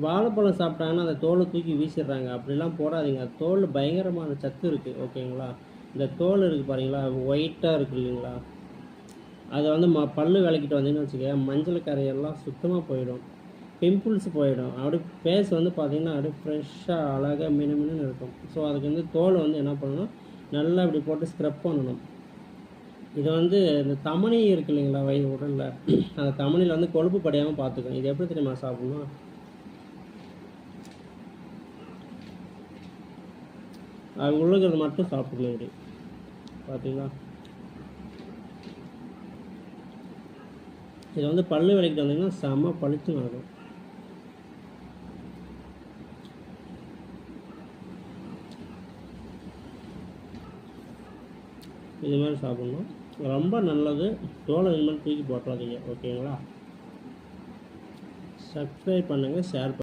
வாழைப்பழம் சாப்பிட்டாங்கன்னா அந்த தோலை தூக்கி வீசிடுறாங்க. அப்படிலாம் போடாதீங்க. தோல் பயங்கரமான சத்து இருக்குது, ஓகேங்களா? இந்த தோல் இருக்குது பாருங்களா, ஒயிட்டாக இருக்குது இல்லைங்களா, அதை வந்து பல்லு விளக்கிட்டு வந்தீங்கன்னு வச்சுக்க, மஞ்சள் கரையெல்லாம் சுத்தமாக போயிடும், பிம்பிள்ஸ் போயிடும். அப்படியே ஃபேஸ் வந்து பார்த்திங்கன்னா அப்படியே ஃப்ரெஷ்ஷாக அழகாக மினுமினுன்னு இருக்கும். ஸோ அதுக்கு வந்து தோல் வந்து என்ன பண்ணணும், நல்லா இப்படி போட்டு ஸ்க்ரப் பண்ணணும். இதை வந்து இந்த தமனி இருக்கு இல்லைங்களா வயிறு உடலில், அந்த தமனியில் வந்து கொழுப்பு படியாமல் பார்த்துக்கணும். இது எப்படி தெரியுமா சாப்பிடணும், அது உள்ளுக்கிறது மட்டும் சாப்பிடணும். இப்படி பார்த்தீங்களா, இதை வந்து பல்லு விளக்கிட்டு வந்தீங்கன்னா செம்ம பளிச்சு நடக்கும். இது மாதிரி சாப்பிட்ணும், ரொம்ப நல்லது. தோலை இது மாதிரி தூக்கி போட்டுறாதீங்க, ஓகேங்களா? சப்ஸ்கிரைப் பண்ணுங்கள், ஷேர் பண்ணுங்கள்.